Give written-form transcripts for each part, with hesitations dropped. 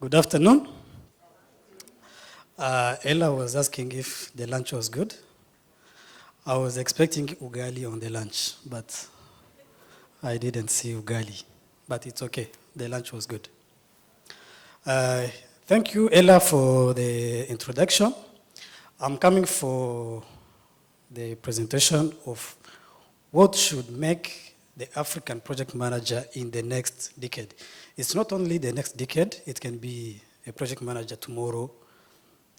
Good afternoon. Ella was asking if the lunch was good. I was expecting ugali on the lunch, but I didn't see ugali. But it's okay. The lunch was good. Uh, Thank you, Ella, for the introduction. I'm coming for the presentation of what should make the African project manager in the next decade. It's not only the next decade, it can be a project manager tomorrow,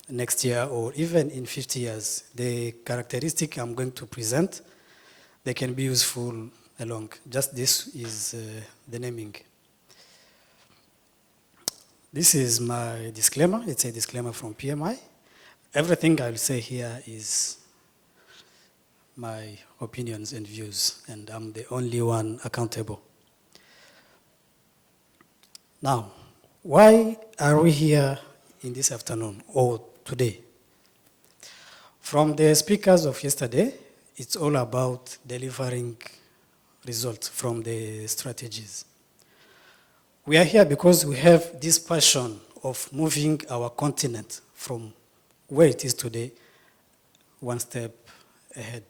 next year, or even in 50 years. The characteristic I'm going to present, they can be useful along. Just this is the naming. This is my disclaimer. It's a disclaimer from PMI. Everything I'll say here is my opinions and views, and I'm the only one accountable. Now, why are we here in this afternoon or today? From the speakers of yesterday, it's all about delivering results from the strategies. We are here because we have this passion of moving our continent from where it is today, one step ahead.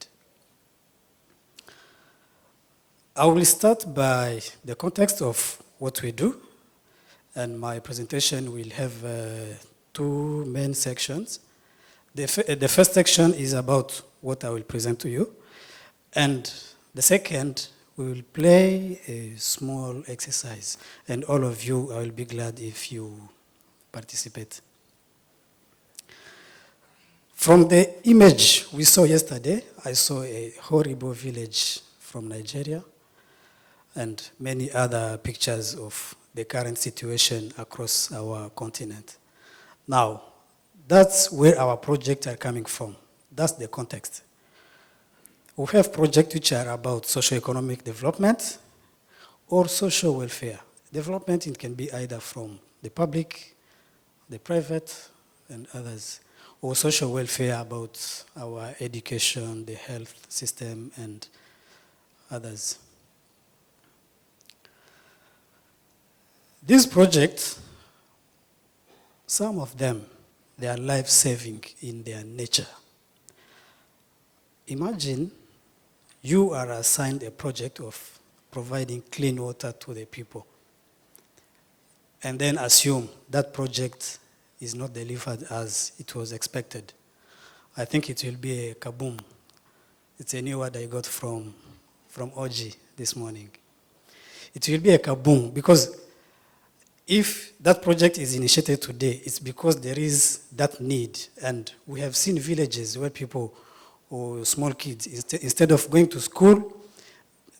I will start by the context of what we do, and my presentation will have two main sections. The first section is about what I will present to you, and the second, we will play a small exercise, and all of you, I will be glad if you participate. From the image we saw yesterday, I saw a horrible village from Nigeria, and many other pictures of the current situation across our continent. Now, that's where our projects are coming from. That's the context. We have projects which are about socio-economic development or social welfare. Development, it can be either from the public, the private, and others, or social welfare about our education, the health system, and others. These projects, some of them, they are life-saving in their nature. Imagine you are assigned a project of providing clean water to the people, and then assume that project is not delivered as it was expected. I think it will be a kaboom. It's a new word I got from OG this morning. It will be a kaboom because if that project is initiated today, it's because there is that need. And we have seen villages where people or small kids, instead of going to school,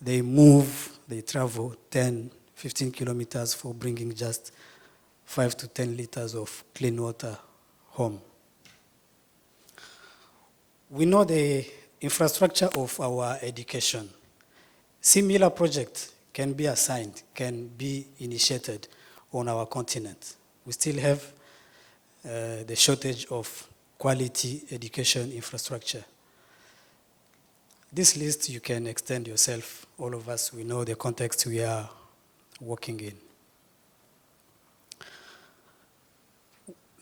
they move, they travel 10, 15 kilometers for bringing just 5 to 10 liters of clean water home. We know the infrastructure of our education. Similar projects can be assigned, can be initiated on our continent. We still have the shortage of quality education infrastructure. This list you can extend yourself. All of us, we know the context we are working in.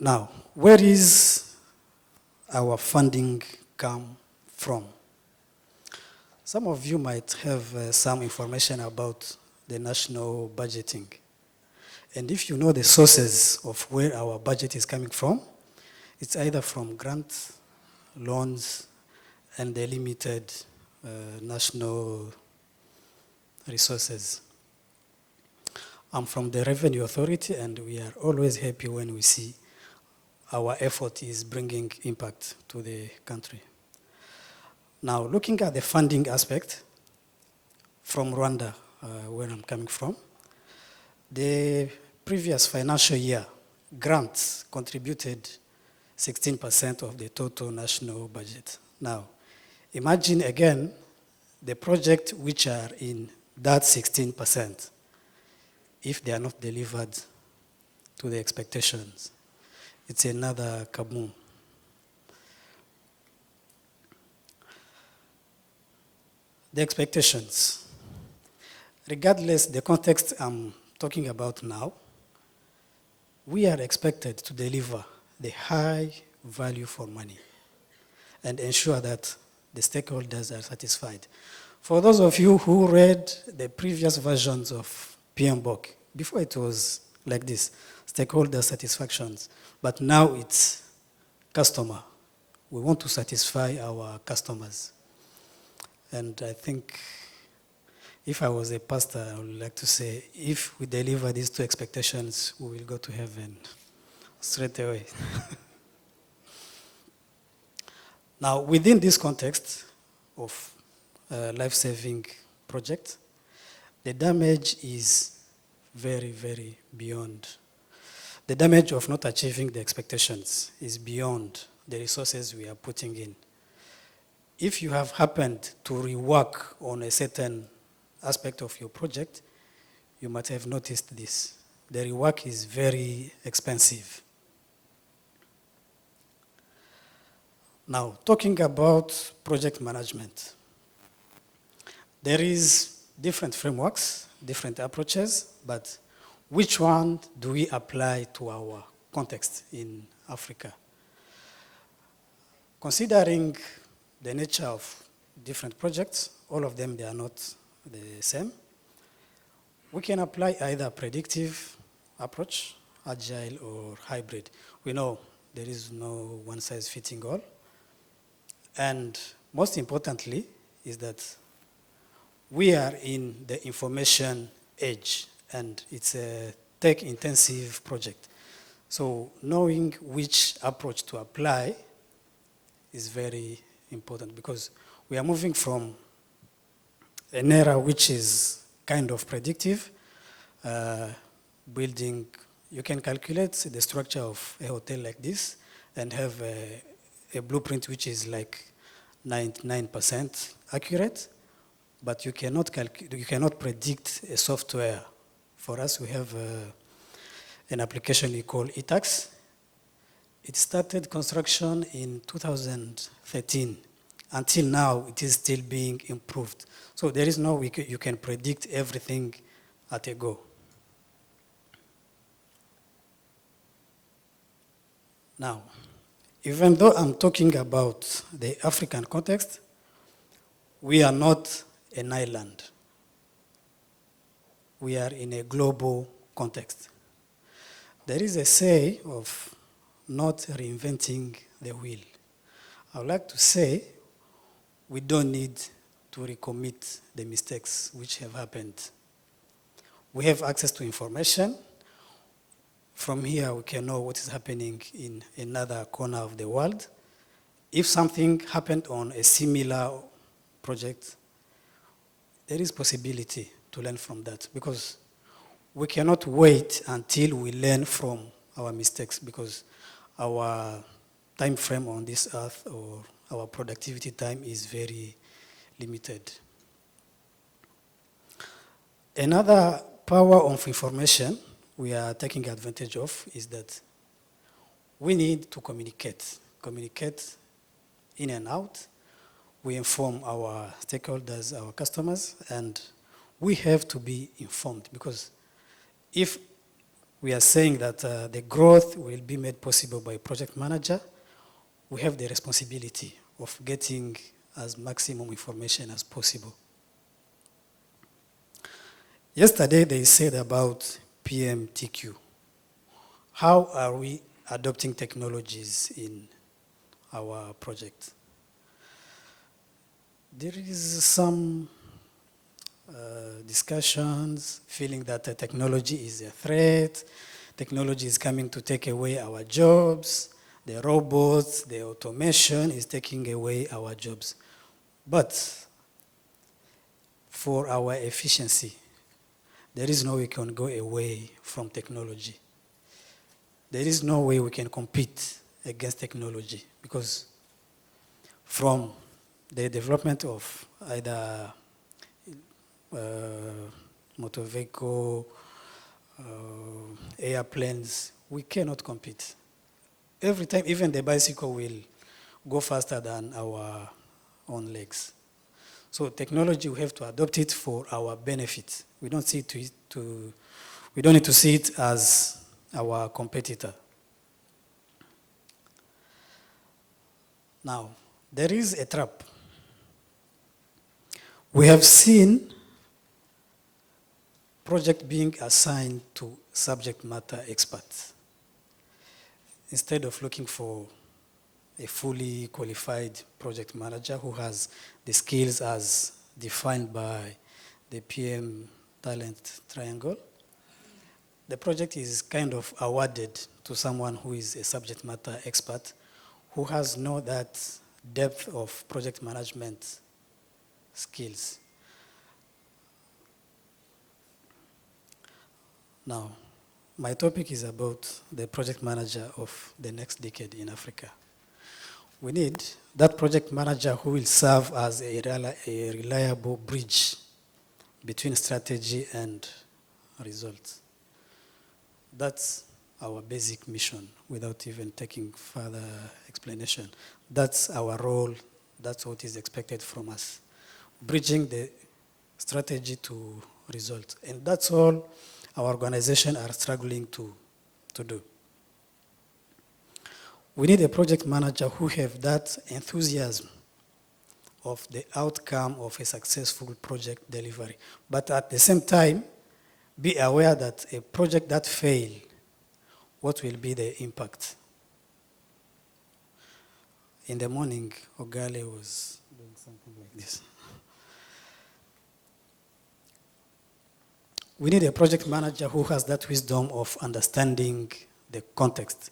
Now, where is our funding come from? Some of you might have some information about the national budgeting. And if you know the sources of where our budget is coming from, it's either from grants, loans, and the limited national resources. I'm from the Revenue Authority, and we are always happy when we see our effort is bringing impact to the country. Now, looking at the funding aspect, from Rwanda, where I'm coming from, the previous financial year, grants contributed 16% of the total national budget. Now, imagine again the projects which are in that 16%, if they are not delivered to the expectations. It's another kaboom. The expectations. Regardless the context I'm talking about now, we are expected to deliver the high value for money and ensure that the stakeholders are satisfied. For those of you who read the previous versions of PMBOK, before it was like this, stakeholder satisfactions, but now it's customer. We want to satisfy our customers. And I think if I was a pastor, I would like to say, if we deliver these two expectations, we will go to heaven straight away. Now, within this context of life-saving project, the damage is very, very beyond. The damage of not achieving the expectations is beyond the resources we are putting in. If you have happened to rework on a certain aspect of your project, you might have noticed this. The rework is very expensive. Now, talking about project management, there is different frameworks, different approaches, but which one do we apply to our context in Africa? Considering the nature of different projects, all of them, they are not the same. We can apply either predictive approach, agile, or hybrid. We know there is no one-size-fitting-all. And most importantly is that we are in the information age, and it's a tech-intensive project. So knowing which approach to apply is very important, because we are moving from an era which is kind of predictive, building. You can calculate the structure of a hotel like this and have a blueprint which is like 99% accurate, but you cannot predict a software. For us, we have an application we call eTax. It started construction in 2013. Until now, it is still being improved. So there is no way you can predict everything at a go. Now, even though I'm talking about the African context, we are not an island. We are in a global context. There is a say of not reinventing the wheel. I would like to say we don't need to recommit the mistakes which have happened. We have access to information. From here, we can know what is happening in another corner of the world. If something happened on a similar project, there is possibility to learn from that, because we cannot wait until we learn from our mistakes, because our time frame on this earth, or our productivity time, is very limited. Another power of information we are taking advantage of is that we need to communicate in and out. We inform our stakeholders, our customers, and we have to be informed, because if we are saying that the growth will be made possible by a project manager, we have the responsibility of getting as maximum information as possible. Yesterday they said about PMTQ. How are we adopting technologies in our project? There is some discussions feeling that the technology is a threat. Technology is coming to take away our jobs. The robots, the automation is taking away our jobs. But for our efficiency, there is no way we can go away from technology. There is no way we can compete against technology, because from the development of either motor vehicle, airplanes, we cannot compete. Every time, even the bicycle will go faster than our own legs. So technology, we have to adopt it for our benefit. We don't see we don't need to see it as our competitor. Now, there is a trap. We have seen project being assigned to subject matter experts instead of looking for a fully qualified project manager who has the skills as defined by the PM talent triangle. The project is kind of awarded to someone who is a subject matter expert who has that depth of project management skills. Now, my topic is about the project manager of the next decade in Africa. We need that project manager who will serve as a reliable bridge between strategy and results. That's our basic mission without even taking further explanation. That's our role. That's what is expected from us. Bridging the strategy to results. And that's all our organization are struggling to do. We need a project manager who have that enthusiasm of the outcome of a successful project delivery. But at the same time, be aware that a project that fails, what will be the impact? In the morning, Ogale was doing something like this. We need a project manager who has that wisdom of understanding the context.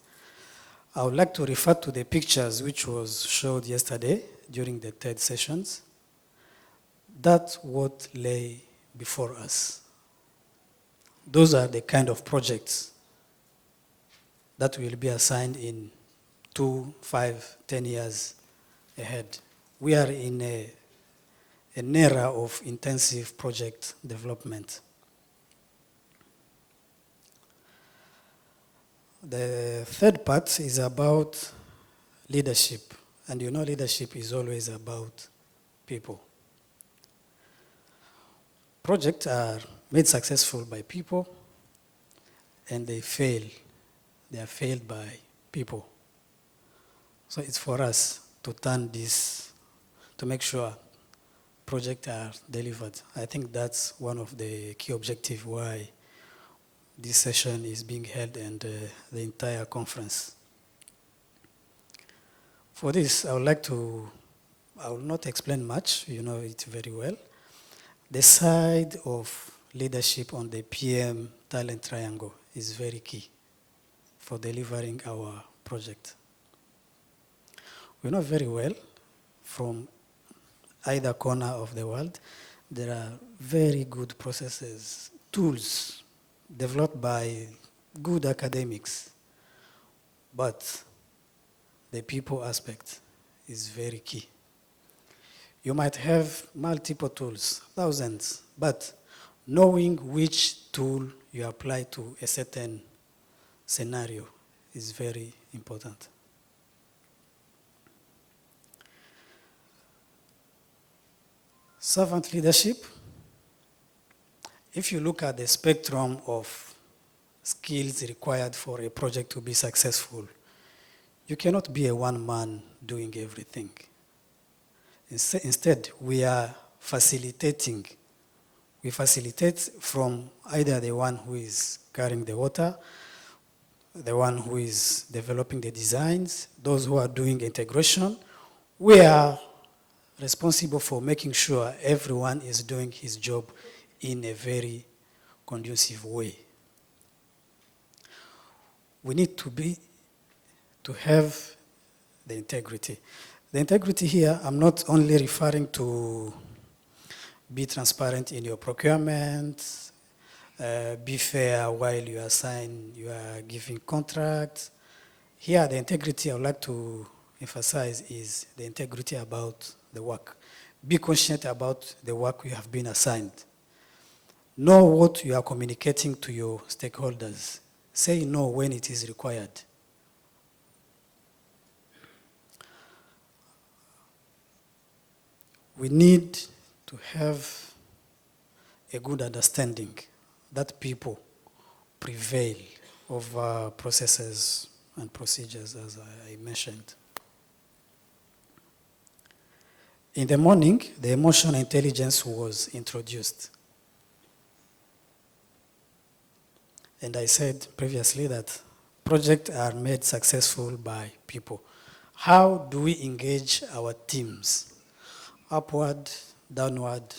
I would like to refer to the pictures which was showed yesterday during the TED sessions. That's what lay before us. Those are the kind of projects that will be assigned in 2, 5, 10 years ahead. We are in an era of intensive project development. The third part is about leadership. And you know leadership is always about people. Projects are made successful by people, and they fail. They are failed by people. So it's for us to turn this, to make sure projects are delivered. I think that's one of the key objectives why this session is being held and the entire conference. For this, I will not explain much, you know it very well. The side of leadership on the PM talent triangle is very key for delivering our project. We know very well from either corner of the world, there are very good processes, tools developed by good academics, but the people aspect is very key. You might have multiple tools, thousands, but knowing which tool you apply to a certain scenario is very important. Servant leadership, if you look at the spectrum of skills required for a project to be successful, you cannot be a one-man doing everything. Instead, we are facilitating. We facilitate from either the one who is carrying the water, the one who is developing the designs, those who are doing integration. We are responsible for making sure everyone is doing his job in a very conducive way. We need to have the integrity. The integrity here, I'm not only referring to be transparent in your procurement, be fair while you are giving contracts. Here, the integrity I would like to emphasize is the integrity about the work. Be conscious about the work you have been assigned. Know what you are communicating to your stakeholders. Say no when it is required. We need to have a good understanding that people prevail of processes and procedures, as I mentioned. In the morning, the emotional intelligence was introduced. And I said previously that projects are made successful by people. How do we engage our teams? Upward, downward,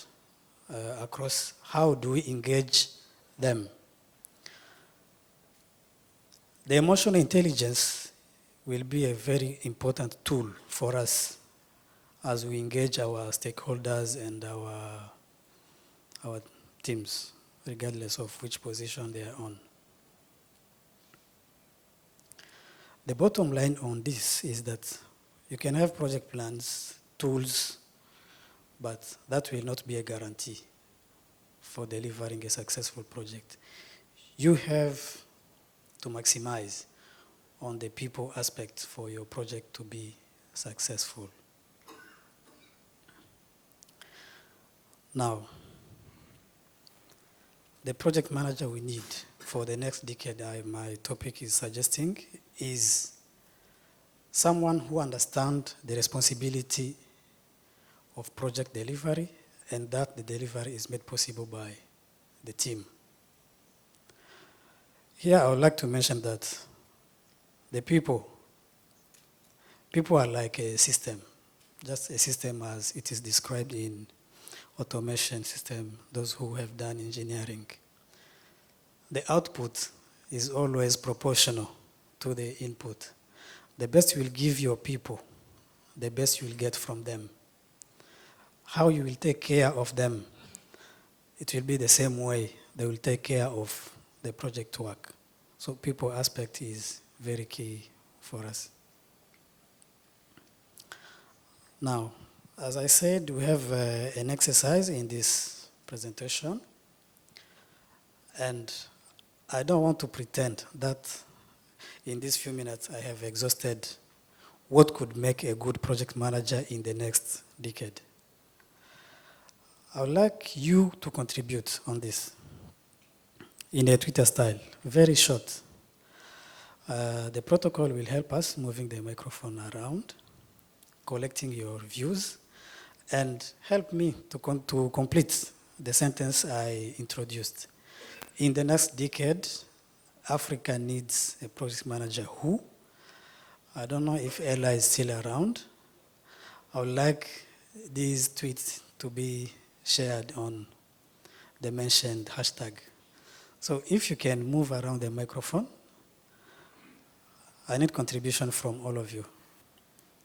across, how do we engage them? The emotional intelligence will be a very important tool for us as we engage our stakeholders and our teams, regardless of which position they are on. The bottom line on this is that you can have project plans, tools, but that will not be a guarantee for delivering a successful project. You have to maximize on the people aspect for your project to be successful. Now, the project manager we need for the next decade, my topic is suggesting, is someone who understands the responsibility of project delivery and that the delivery is made possible by the team. Here I would like to mention that the people are like a system, just a system as it is described in automation system, those who have done engineering. The output is always proportional to the input. The best you will give your people, the best you will get from them. How you will take care of them, it will be the same way they will take care of the project work. So people aspect is very key for us. Now, as I said, we have an exercise in this presentation, and I don't want to pretend that in these few minutes I have exhausted what could make a good project manager in the next decade. I would like you to contribute on this in a Twitter style, very short. The protocol will help us moving the microphone around, collecting your views, and help me to complete the sentence I introduced. In the next decade, Africa needs a project manager who? I don't know if Ella is still around. I would like these tweets to be shared on the mentioned hashtag. So if you can move around the microphone, I need contribution from all of you.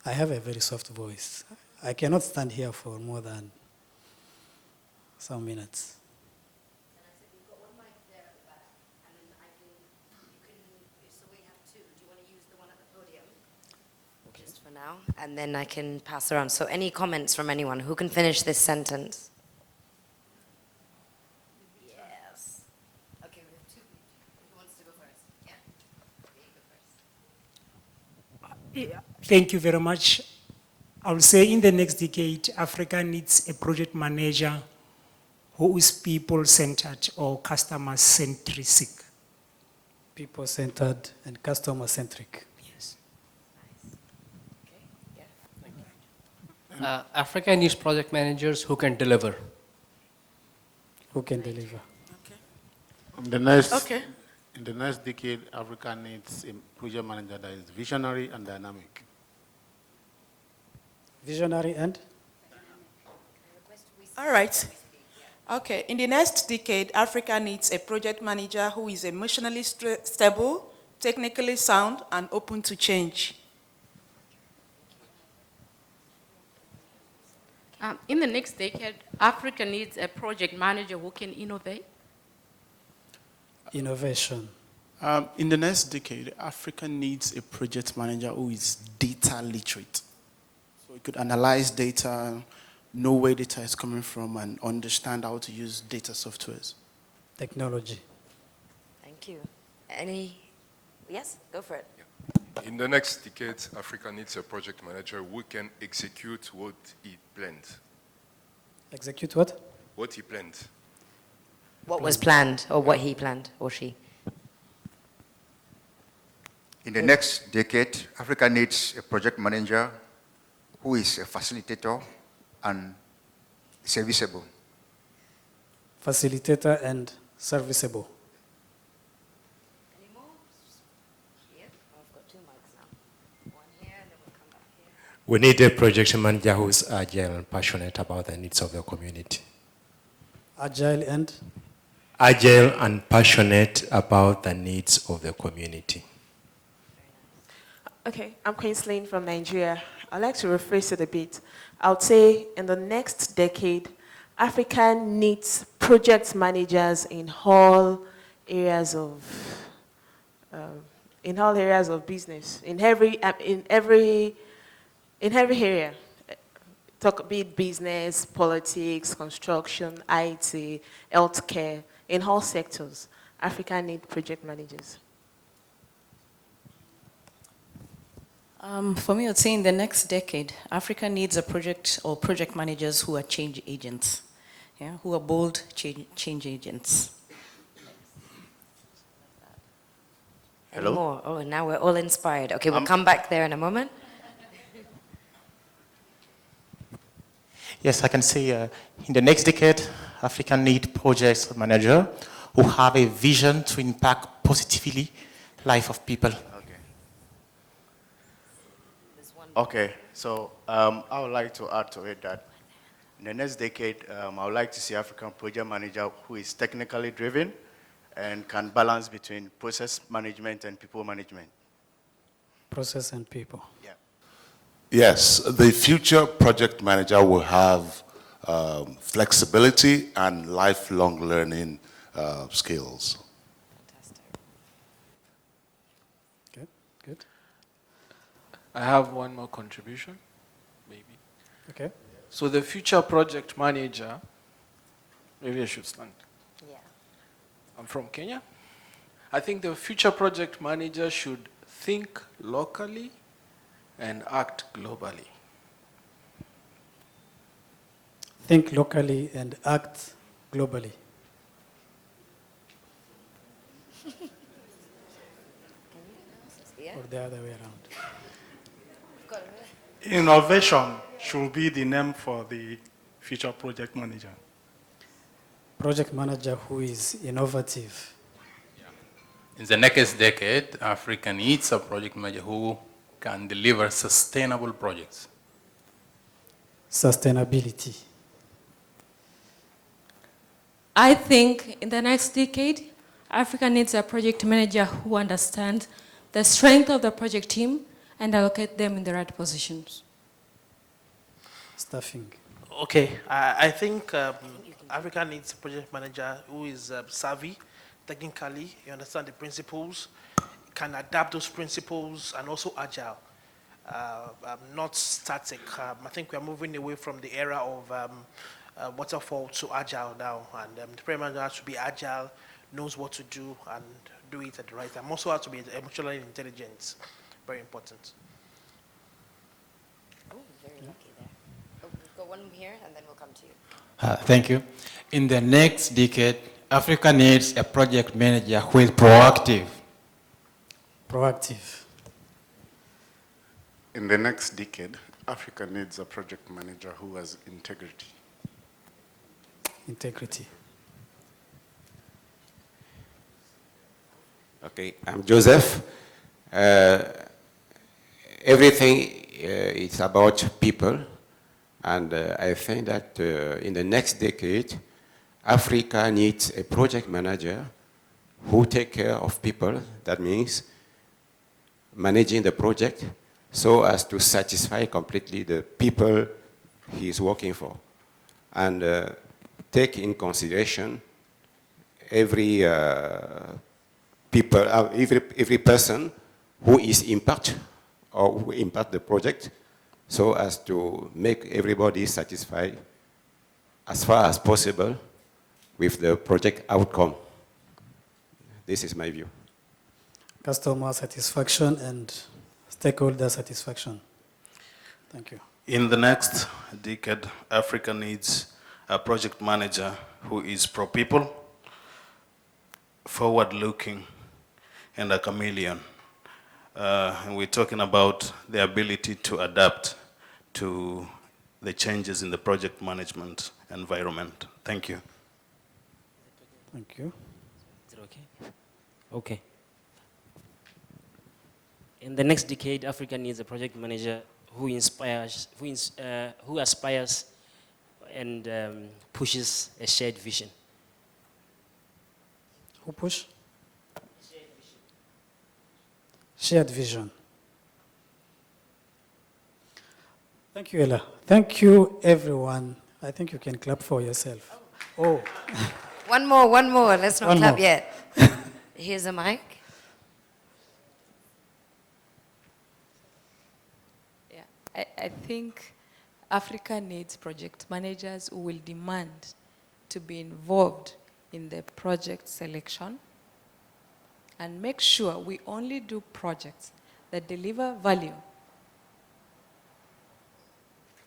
I have a very soft voice. I cannot stand here for more than some minutes. And I said, we've got one mic there at the back, and then so we have two. Do you want to use the one at the podium? Okay. Just for now, and then I can pass around. So any comments from anyone? Who can finish this sentence? Yes. Okay, we have two. Who wants to go first? Yeah? Okay, you go first. Thank you very much. I will say in the next decade, Africa needs a project manager who is people-centered or customer-centric. People-centered and customer-centric. Yes. Nice. Okay, yeah. Thank you. Africa needs project managers who can deliver. Who can deliver? In the next decade, Africa needs a project manager that is visionary and dynamic. Visionary and? All right. Okay. In the next decade, Africa needs a project manager who is emotionally stable, technically sound, and open to change. In the next decade, Africa needs a project manager who can innovate. Innovation. In the next decade, Africa needs a project manager who is data literate. So he could analyze data, know where data is coming from, and understand how to use data softwares. Technology. Thank you. Yes, go for it. In the next decade, Africa needs a project manager who can execute what he planned. Execute what? What he planned. What was planned, or what he planned, or she? In the next decade, Africa needs a project manager who is a facilitator and serviceable. Facilitator and serviceable. Any more? Yep, I've got 2 mics now. One here, and then we'll come back here. We need a project manager who's agile and passionate about the needs of the community. Agile and? Agile and passionate about the needs of the community. Okay, I'm Queensley from Nigeria. I'd like to rephrase it a bit. I would say in the next decade, Africa needs project managers in all areas of business, in every area. Be it business, politics, construction, IT, healthcare, in all sectors. Africa needs project managers. For me, I'd say in the next decade, Africa needs a project or project managers who are change agents, yeah, who are bold change agents. Any Hello? more? Oh, now we're all inspired. Okay, we'll come back there in a moment. Yes, I can say in the next decade, Africa needs project managers who have a vision to impact positively life of people. Okay, so I would like to add to it that in the next decade, I would like to see African project manager who is technically driven and can balance between process management and people management. Process and people. Yeah. Yes, the future project manager will have flexibility and lifelong learning skills. Good. I have one more contribution, maybe. Okay. So the future project manager, maybe I should stand. Yeah. I'm from Kenya. I think the future project manager should think locally and act globally. Think locally and act globally. Or the other way around. Innovation should be the name for the future project manager. Project manager who is innovative. In the next decade, Africa needs a project manager who can deliver sustainable projects. Sustainability. I think in the next decade, Africa needs a project manager who understands the strength of the project team and allocate them in the right positions. Staffing. Okay, I think Africa needs a project manager who is savvy, technically, you understand the principles, can adapt those principles, and also agile, not static. I think we are moving away from the era of waterfall to agile now, and the project manager has to be agile, knows what to do, and do it at the right time. Also has to be emotionally intelligent, very important. Oh, very lucky there. Oh, we've got one here, and then we'll come to you. Thank you. In the next decade, Africa needs a project manager who is proactive. Proactive. In the next decade, Africa needs a project manager who has integrity. Integrity. Okay, I'm Joseph. Everything is about people, and I think that in the next decade, Africa needs a project manager who take care of people. That means managing the project so as to satisfy completely the people he is working for, and take in consideration every every person who is impact or who impact the project, so as to make everybody satisfied as far as possible with the project outcome. This is my view. Customer satisfaction and stakeholder satisfaction. Thank you. In the next decade, Africa needs a project manager who is pro-people, forward-looking, and a chameleon. and we're talking about the ability to adapt to the changes in the project management environment. Thank you. Thank you. Is it okay? Okay. In the next decade, Africa needs a project manager who inspires, who aspires and pushes a shared vision. Who push? Shared vision. Thank you, Ella. Thank you, everyone. I think you can clap for yourself. Oh. One more. Let's not One clap more. yet. Here's a mic. Yeah, I think Africa needs project managers who will demand to be involved in the project selection and make sure we only do projects that deliver value,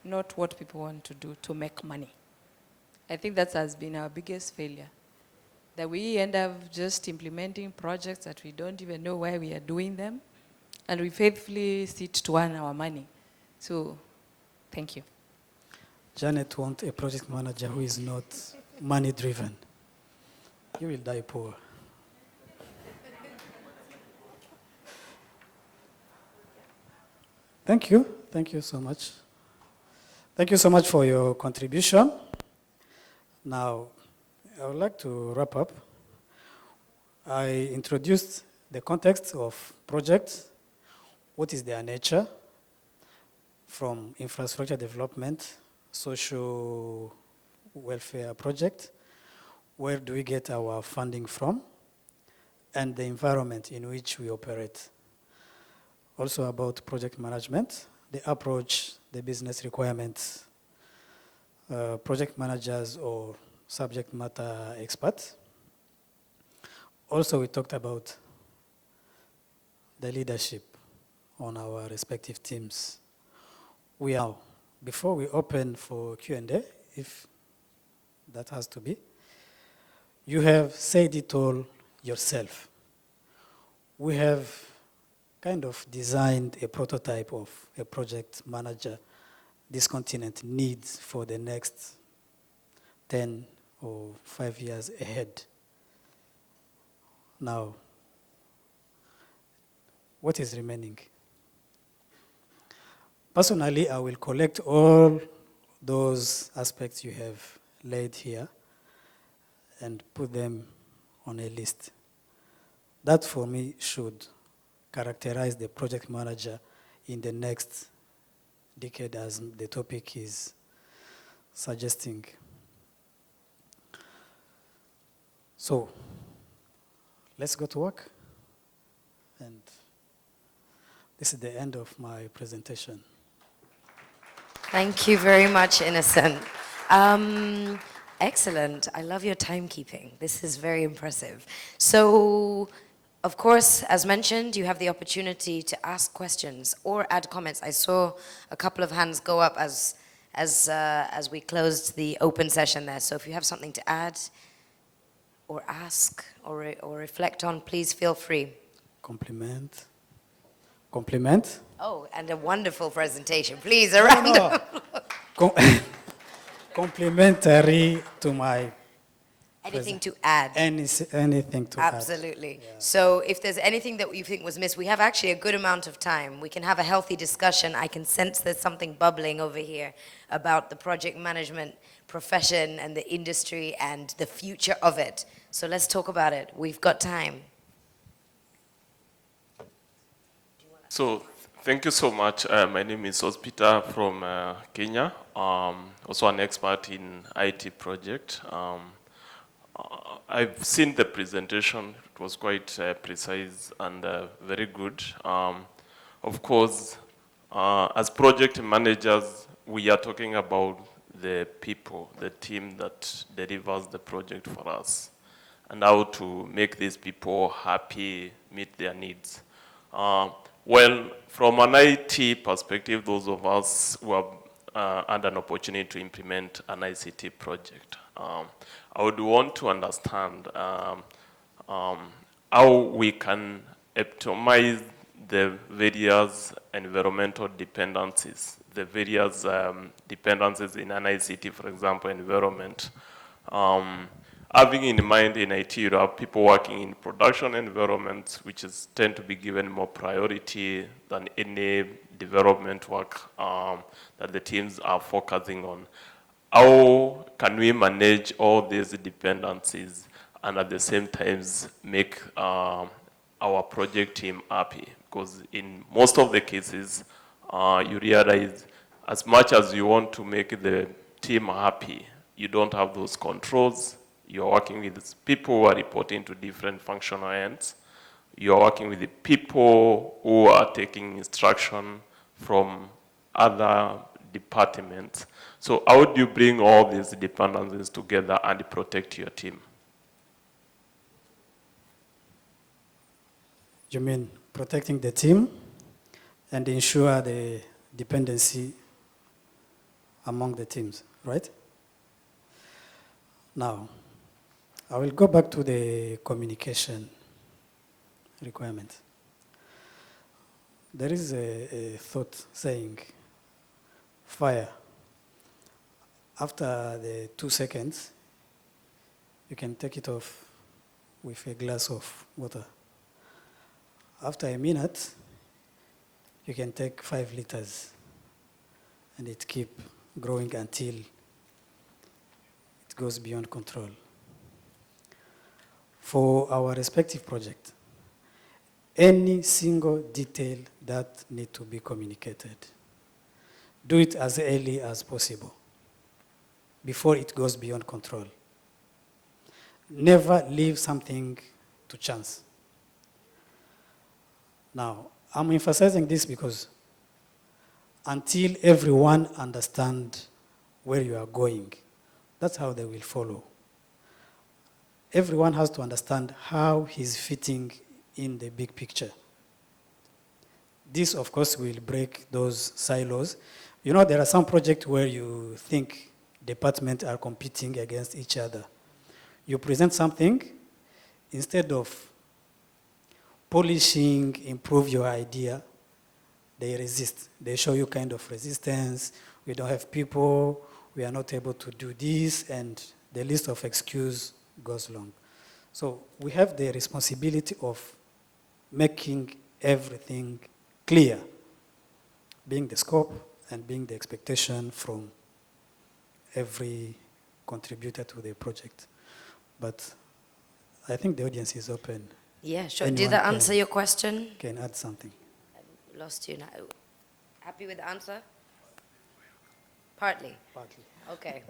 not what people want to do to make money. I think that has been our biggest failure, that we end up just implementing projects that we don't even know why we are doing them, and we faithfully sit to earn our money. So, thank you. Janet wants a project manager who is not money-driven. You will die poor. Thank you. Thank you so much. Thank you so much for your contribution. Now, I would like to wrap up. I introduced the context of projects, what is their nature, from infrastructure development, social welfare project, where do we get our funding from, and the environment in which we operate. Also about project management, the approach, the business requirements, project managers or subject matter experts. Also, we talked about the leadership on our respective teams. We are, before we open for Q&A, if that has to be, you have said it all yourself. We have kind of designed a prototype of a project manager this continent needs for the next 10 or 5 years ahead. Now, what is remaining? Personally, I will collect all those aspects you have laid here and put them on a list. That, for me, should characterize the project manager in the next decade, as the topic is suggesting. So, let's go to work. And this is the end of my presentation. Thank you very much, Innocent. Excellent. I love your timekeeping. This is very impressive. So, of course, as mentioned, you have the opportunity to ask questions or add comments. I saw a couple of hands go up as we closed the open session there. So if you have something to add or ask or reflect on, please feel free. Compliment. Oh, and a wonderful presentation. Please, a round of applause. Complimentary to my Anything to add? Anything to add. Absolutely. Yeah. So if there's anything that you think was missed, we have actually a good amount of time. We can have a healthy discussion. I can sense there's something bubbling over here about the project management profession and the industry and the future of it. So let's talk about it. We've got time. So thank you so much. My name is Hospita from Kenya. Also an expert in IT project. I've seen the presentation. It was quite precise and very good. Of course, as project managers, we are talking about the people, the team that delivers the project for us, and how to make these people happy, meet their needs. Well, from an IT perspective, those of us who have had an opportunity to implement an ICT project, I would want to understand how we can optimize the various environmental dependencies, the various dependencies in an ICT, for example, environment. Having in mind in IT, you have people working in production environments, which tend to be given more priority than any development work that the teams are focusing on. How can we manage all these dependencies and at the same time make our project team happy? Because in most of the cases, you realize as much as you want to make the team happy, you don't have those controls. You're working with people who are reporting to different functional ends. You're working with the people who are taking instruction from other departments. So how do you bring all these dependencies together and protect your team? You mean protecting the team and ensure the dependency among the teams, right? Now, I will go back to the communication requirement. There is a thought saying, fire. After the 2 seconds, you can take it off with a glass of water. After a minute, you can take 5 liters, and it keep growing until it goes beyond control. For our respective project, any single detail that need to be communicated, do it as early as possible, before it goes beyond control. Never leave something to chance. Now, I'm emphasizing this because until everyone understands where you are going, that's how they will follow. Everyone has to understand how he's fitting in the big picture. This, of course, will break those silos. You know, there are some projects where you think departments are competing against each other. You present something, instead of polishing, improve your idea, they resist. They show you kind of resistance. We don't have people, we are not able to do this, and the list of excuses goes long. So we have the responsibility of making everything clear, being the scope and being the expectation from every contributor to the project. But I think the audience is open. Yeah, sure. Anyone Did that answer your question? Can add something. I lost you now. Happy with the answer? Partly? Partly. Okay.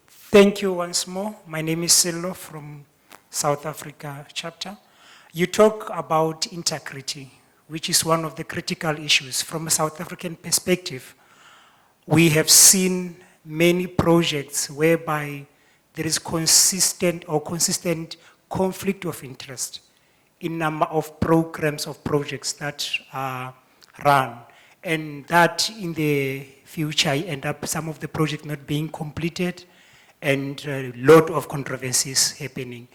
Thank you once more. My name is Silo from South Africa chapter. You talk about integrity, which is one of the critical issues. From a South African perspective, we have seen many projects whereby there is consistent conflict of interest in number of programs of projects that are run, and that in the future end up some of the projects not being completed and a lot of controversies happening.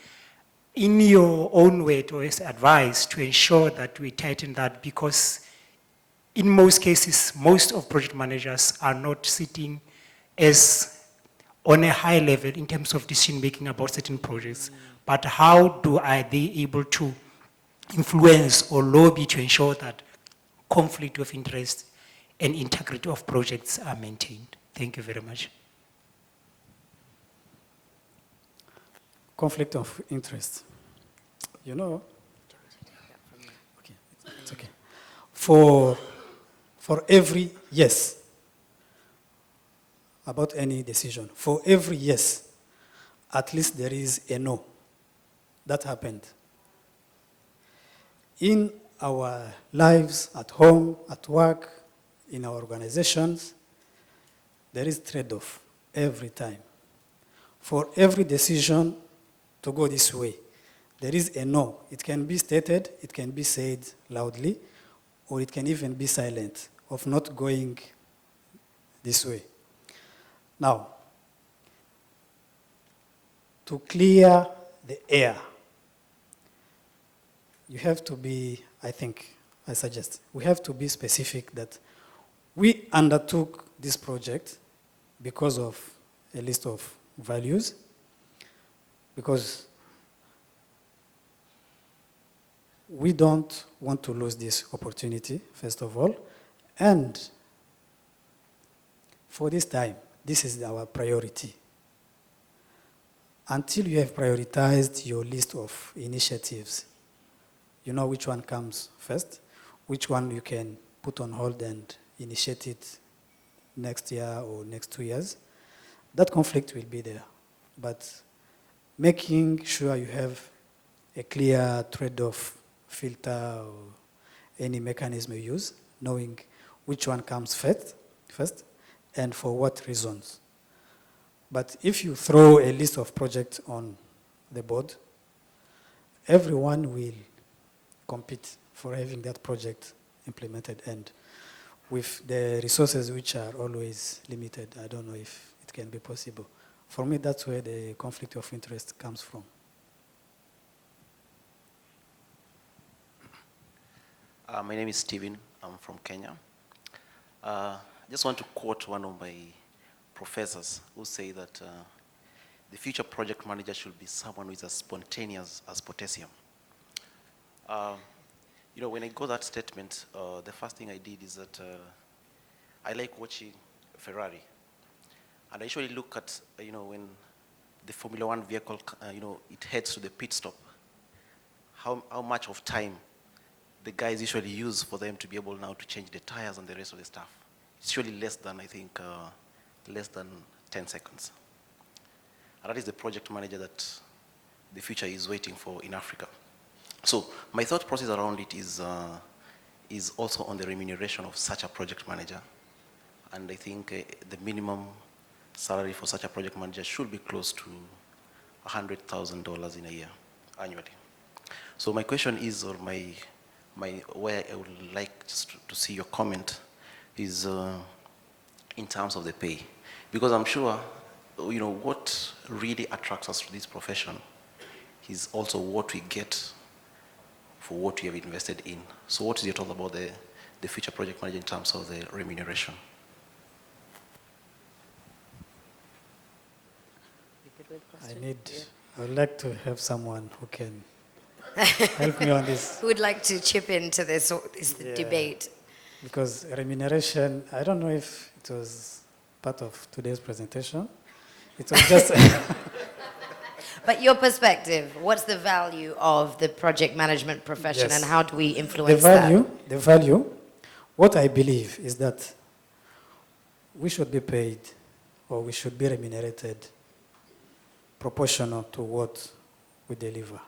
In your own way, to advise to ensure that we tighten that, because in most cases, most of project managers are not sitting as on a high level in terms of decision making about certain projects. But how are they able to influence or lobby to ensure that conflict of interest and integrity of projects are maintained? Thank you very much. Conflict of interest. You know, okay, it's okay. For every yes about any decision, for every yes, at least there is a no. That happened. In our lives, at home, at work, in our organizations, there is trade-off every time. For every decision to go this way, there is a no. It can be stated, it can be said loudly, or it can even be silent, of not going this way. Now, to clear the air, you have to be, I suggest, we have to be specific that we undertook this project because of a list of values, because we don't want to lose this opportunity, first of all, and for this time, this is our priority. Until you have prioritized your list of initiatives, you know which one comes first, which one you can put on hold and initiate it next year or next 2 years. That conflict will be there. But making sure you have a clear trade-off filter or any mechanism you use, knowing which one comes first, and for what reasons. But if you throw a list of projects on the board, everyone will compete for having that project implemented. And with the resources which are always limited, I don't know if it can be possible. For me, that's where the conflict of interest comes from. My name is Steven. I'm from Kenya. I just want to quote one of my professors who say that the future project manager should be someone who is as spontaneous as potassium. You know, when I got that statement, the first thing I did is that I like watching Ferrari. And I usually look at, you know, when the Formula One vehicle, you know, it heads to the pit stop, how much of time the guys usually use for them to be able now to change the tires and the rest of the stuff. It's usually less than, I think, less than 10 seconds. And that is the project manager that the future is waiting for in Africa. So my thought process around it is also on the remuneration of such a project manager. And I think the minimum salary for such a project manager should be close to $100,000 in a year, annually. So my question is, or where I would like just to see your comment is in terms of the pay. Because I'm sure, you know, what really attracts us to this profession is also what we get for what we have invested in. So what is your thought about the future project manager in terms of the remuneration? I would like to have someone who can help me on this. Who would like to chip into this debate? Because remuneration, I don't know if it was part of today's presentation. It was just... But your perspective, what's the value of the project management profession, and how do we influence that? The value, what I believe is that we should be paid, or we should be remunerated proportional to what we deliver.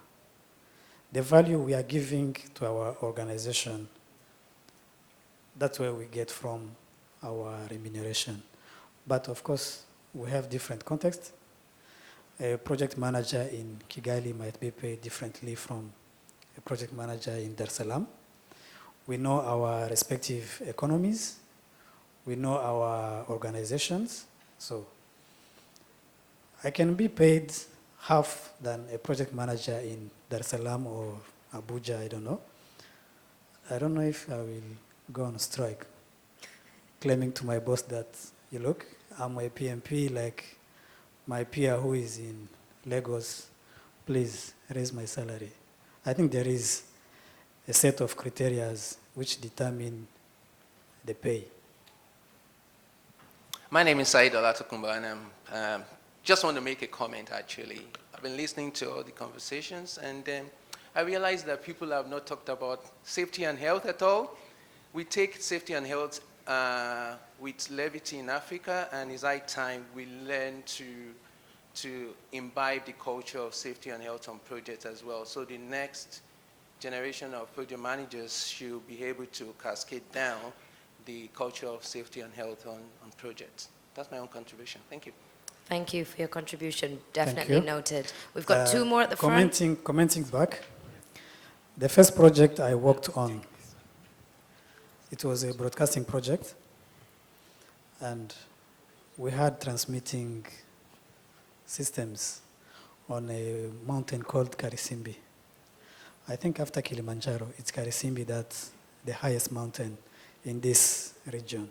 The value we are giving to our organization, that's where we get from our remuneration. But of course, we have different contexts. A project manager in Kigali might be paid differently from a project manager in Dar es Salaam. We know our respective economies. We know our organizations. So I can be paid half than a project manager in Dar es Salaam or Abuja, I don't know. I don't know if I will go on strike, claiming to my boss that, you look, I'm a PMP like my peer who is in Lagos, please raise my salary. I think there is a set of criteria which determine the pay. My name is Said Olatukumba, and I just want to make a comment, actually. I've been listening to all the conversations, and I realized that people have not talked about safety and health at all. We take safety and health with levity in Africa, and it's high time we learn to imbibe the culture of safety and health on projects as well. So the next generation of project managers should be able to cascade down the culture of safety and health on projects. That's my own contribution. Thank you. Thank you for your contribution. Definitely noted. We've got two more at the front. Commenting back, the first project I worked on, it was a broadcasting project, and we had transmitting systems on a mountain called Karisimbi. I think after Kilimanjaro, it's Karisimbi that's the highest mountain in this region.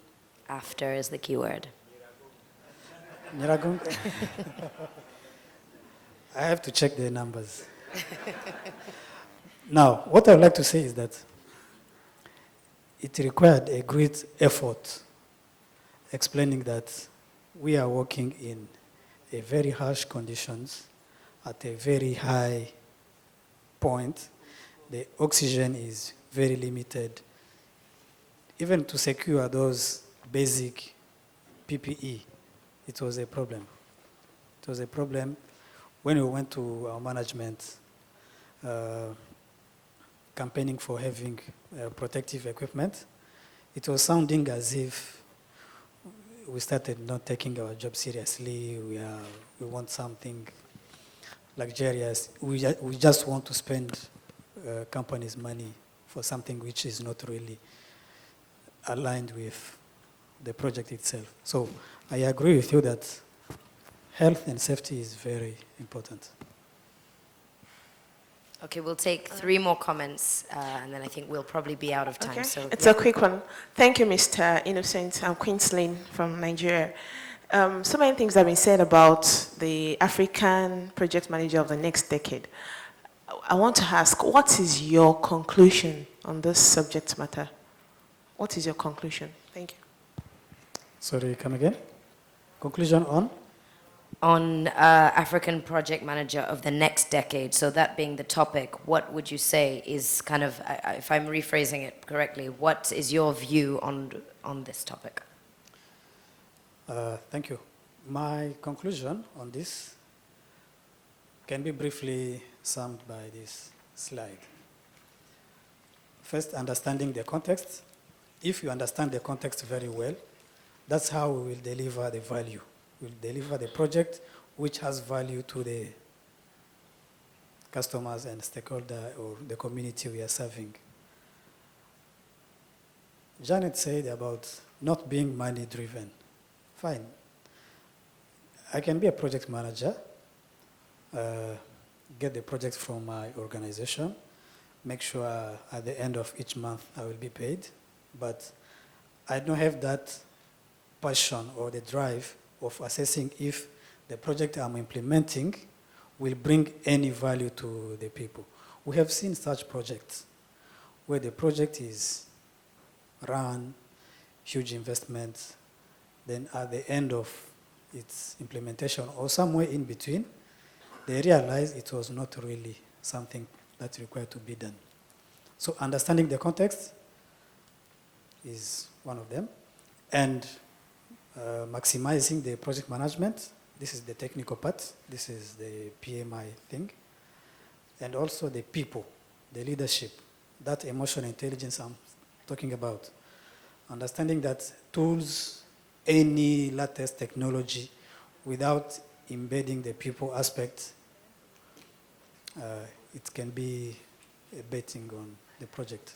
After is the key word. Nyiragongo? I have to check the numbers. Now, what I would like to say is that it required a great effort explaining that we are working in a very harsh conditions at a very high point. The oxygen is very limited. Even to secure those basic PPE, it was a problem. It was a problem when we went to our management campaigning for having protective equipment. It was sounding as if we started not taking our job seriously. We want something luxurious. We just want to spend companies' money for something which is not really aligned with the project itself. So I agree with you that health and safety is very important. Okay, we'll take 3 more comments, and then I think we'll probably be out of time. Okay. So It's a quick one. Thank you, Mr. Innocent. I'm Queenslyn from Nigeria. So many things have been said about the African project manager of the next decade. I want to ask, what is your conclusion on this subject matter? What is your conclusion? Thank you. Sorry, come again? Conclusion on? On African project manager of the next decade, so that being the topic, what would you say is kind of, if I'm rephrasing it correctly, what is your view on this topic? Thank you. My conclusion on this can be briefly summed by this slide. First, understanding the context. If you understand the context very well, that's how we will deliver the value. We'll deliver the project which has value to the customers and stakeholder or the community we are serving. Janet said about not being money driven. Fine. I can be a project manager, get the project from my organization, make sure at the end of each month I will be paid, but I don't have that passion or the drive of assessing if the project I'm implementing will bring any value to the people. We have seen such projects where the project is run, huge investments, then at the end of its implementation or somewhere in between, they realize it was not really something that's required to be done. So understanding the context is one of them. And maximizing the project management. This is the technical part. This is the PMI thing. And also the people, the leadership, that emotional intelligence I'm talking about. Understanding that tools, any latest technology, without embedding the people aspect, it can be a betting on the project.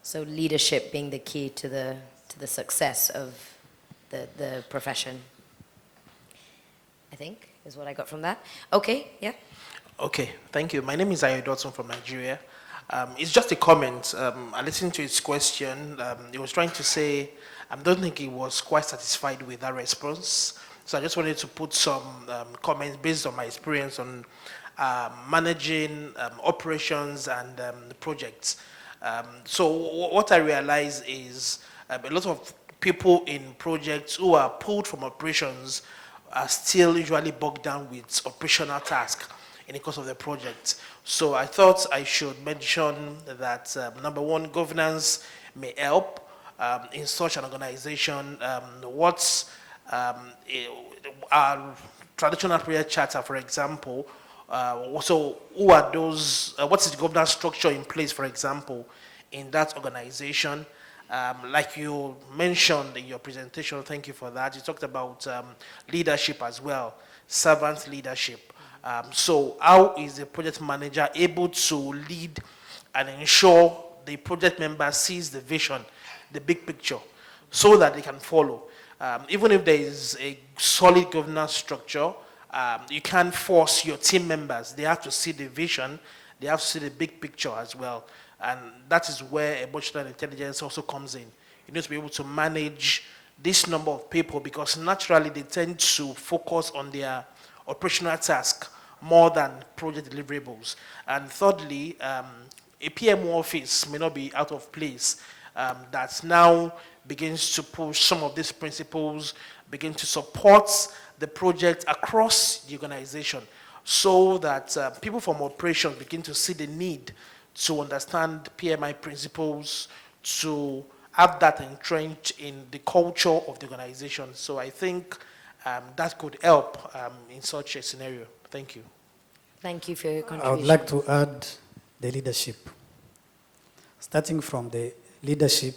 So leadership being the key to the success of the profession, I think, is what I got from that. Okay, yeah. Okay, thank you. My name is Ayo Dotson from Nigeria. It's just a comment. I listened to his question. He was trying to say, I don't think he was quite satisfied with that response. So I just wanted to put some comments based on my experience on managing operations and projects. So what I realize is a lot of people in projects who are pulled from operations are still usually bogged down with operational tasks in the course of the project. So I thought I should mention that, number one, governance may help in such an organization. What's our traditional project charter, for example, so who are those, what is the governance structure in place, for example, in that organization? Like you mentioned in your presentation, thank you for that. You talked about leadership as well, servant leadership. So how is the project manager able to lead and ensure the project member sees the vision, the big picture, so that they can follow? Even if there is a solid governance structure, you can't force your team members. They have to see the vision they have to see the big picture as well. And that is where emotional intelligence also comes in. You need to be able to manage this number of people because naturally they tend to focus on their operational task more than project deliverables. And thirdly, a PMO office may not be out of place. That now begins to push some of these principles, begin to support the project across the organization so that people from operations begin to see the need to understand PMI principles, to have that entrenched in the culture of the organization. So I think that could help in such a scenario. Thank you. Thank you for your I contribution. would like to add the leadership. Starting from the leadership,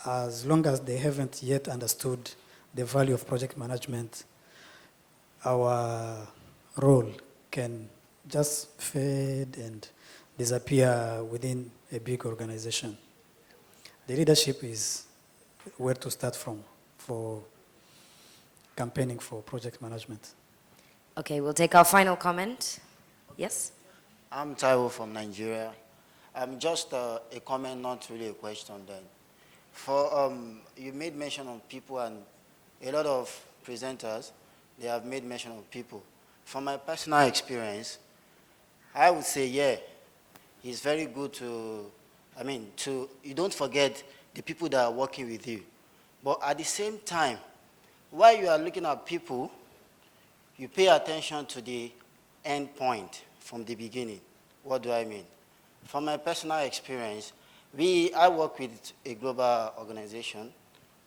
as long as they haven't yet understood the value of project management, our role can just fade and disappear within a big organization. The leadership is where to start from for campaigning for project management. Okay, we'll take our final comment. Yes? I'm Taiwo from Nigeria. Just a comment, not really a question then. You made mention of people, and a lot of presenters, they have made mention of people. From my personal experience, I would say, yeah, it's very good you don't forget the people that are working with you. But at the same time, while you are looking at people, you pay attention to the end point from the beginning. What do I mean? From my personal experience, I work with a global organization.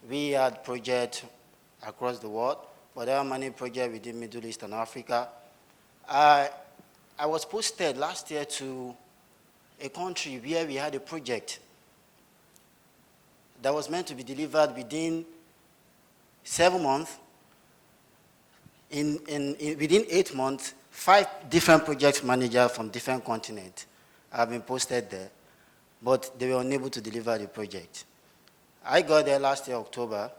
We had projects across the world, but there are many projects within Middle East and Africa. I was posted last year to a country where we had a project that was meant to be delivered within 7 months. Within 8 months, 5 different project managers from different continents have been posted there, but they were unable to deliver the project. I got there last year, October,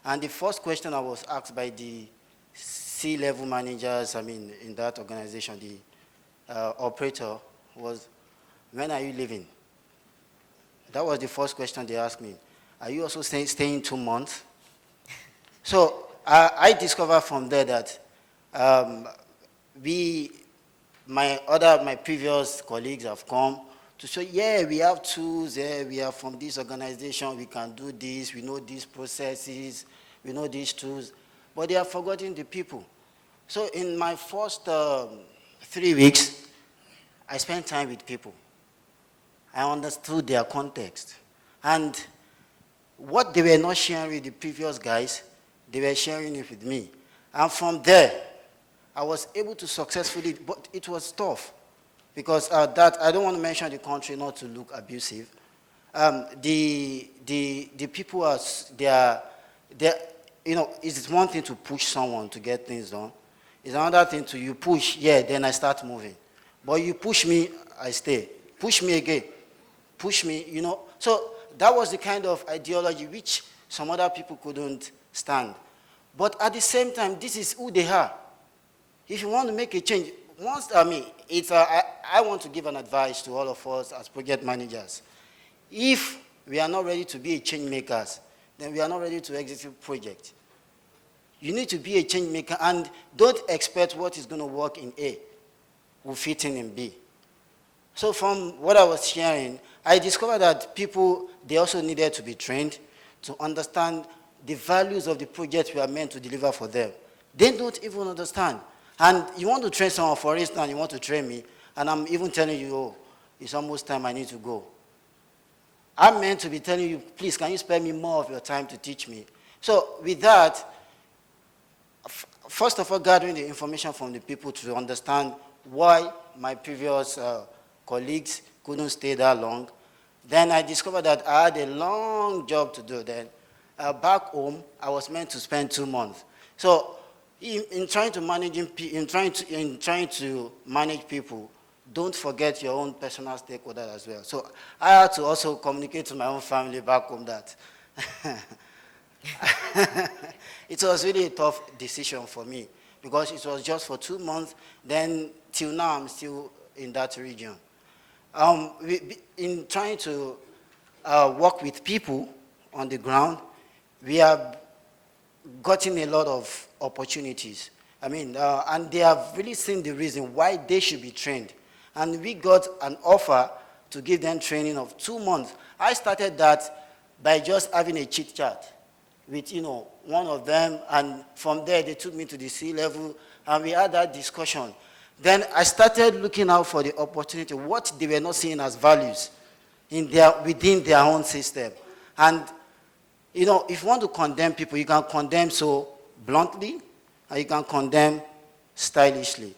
and the first question I was asked by the C-level managers, in that organization, the operator, was, when are you leaving? That was the first question they asked me. Are you also staying 2 months? So I discovered from there that my previous colleagues have come to say, yeah, we have tools, we are from this organization, we can do this, we know these processes, we know these tools, but they have forgotten the people. So in my first 3 weeks, I spent time with people. I understood their context. And what they were not sharing with the previous guys, they were sharing it with me. And from there, I was able to successfully, but it was tough. Because I don't want to mention the country not to look abusive. The people it's one thing to push someone to get things done. It's another thing to you push, then I start moving. But you push me, I stay. Push me again. Push me, So that was the kind of ideology which some other people couldn't stand. But at the same time, this is who they are. If you want to make a change, I want to give an advice to all of us as project managers. If we are not ready to be change makers, then we are not ready to execute project. You need to be a change maker, and don't expect what is going to work in A will fit in B. So from what I was sharing, I discovered that people, they also needed to be trained to understand the values of the project we are meant to deliver for them. They don't even understand. And you want to train someone, for instance, you want to train me, and I'm even telling you, oh, it's almost time I need to go. I'm meant to be telling you, please, can you spare me more of your time to teach me? So with that, first of all, gathering the information from the people to understand why my previous colleagues couldn't stay that long. Then I discovered that I had a long job to do then. Back home, I was meant to spend 2 months. So in trying to manage people, don't forget your own personal stakeholders as well. So I had to also communicate to my own family back home that it was really a tough decision for me because it was just for 2 months. Then till now, I'm still in that region. In trying to work with people on the ground, we have gotten a lot of opportunities. I mean, and they have really seen the reason why they should be trained. And we got an offer to give them training of 2 months. I started that by just having a chit chat with, one of them, and from there they took me to the C-level, and we had that discussion. Then I started looking out for the opportunity, what they were not seeing as values within their own system. And, if you want to condemn people, you can condemn so bluntly, and you can condemn stylishly.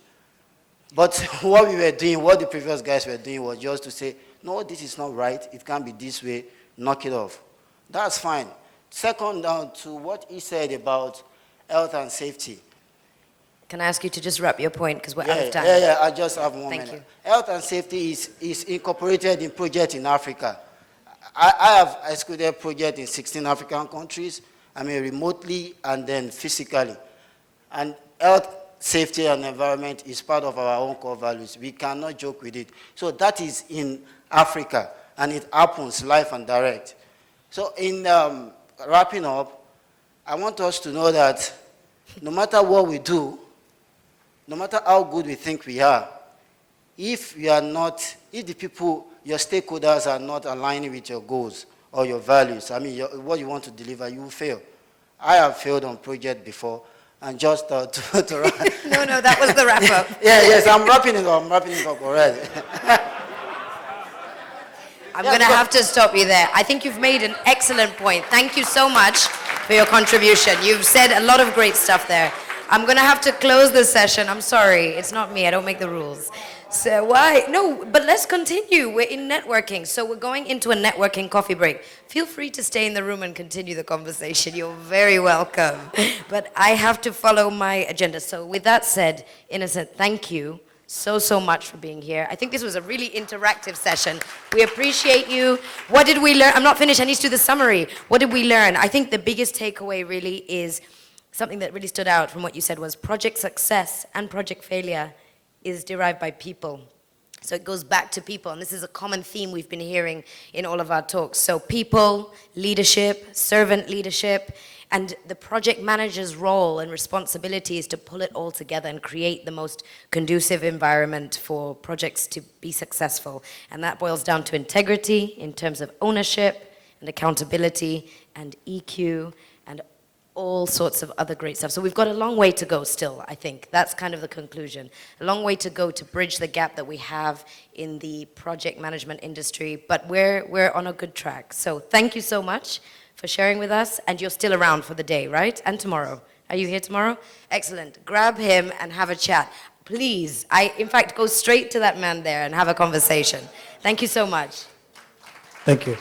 But what we were doing, what the previous guys were doing was just to say, no, this is not right, it can't be this way, knock it off. That's fine. Second, down to what he said about health and safety. Can I ask you to just wrap your point, because we're out of time? Yeah, I just have 1 minute. Thank you. Health and safety is incorporated in projects in Africa. I have executed projects in 16 African countries, remotely and then physically. And health, safety, and environment is part of our own core values. We cannot joke with it. So that is in Africa, and it happens live and direct. So in wrapping up, I want us to know that no matter what we do, no matter how good we think we are, if the people, your stakeholders are not aligning with your goals or your values, what you want to deliver, you will fail. I have failed on project before, and just to wrap. No, that was the wrap up. Yes, I'm wrapping it up already. I'm going to have to stop you there. I think you've made an excellent point. Thank you so much for your contribution. You've said a lot of great stuff there. I'm going to have to close the session. I'm sorry. It's not me. I don't make the rules. So why? No, but let's continue. We're in networking. So we're going into a networking coffee break. Feel free to stay in the room and continue the conversation. You're very welcome. But I have to follow my agenda. So with that said, Innocent, thank you so much for being here. I think this was a really interactive session. We appreciate you. What did we learn? I'm not finished. I need to do the summary. What did we learn? I think the biggest takeaway really is something that really stood out from what you said was project success and project failure is derived by people. So it goes back to people, and this is a common theme we've been hearing in all of our talks. So people, leadership, servant leadership, and the project manager's role and responsibility is to pull it all together and create the most conducive environment for projects to be successful. And that boils down to integrity in terms of ownership and accountability and EQ and all sorts of other great stuff. So we've got a long way to go still, I think. That's kind of the conclusion. A long way to go to bridge the gap that we have in the project management industry, but we're on a good track. So thank you so much for sharing with us, and you're still around for the day, right? And tomorrow. Are you here tomorrow? Excellent. Grab him and have a chat. Please, in fact, go straight to that man there and have a conversation. Thank you so much. Thank you.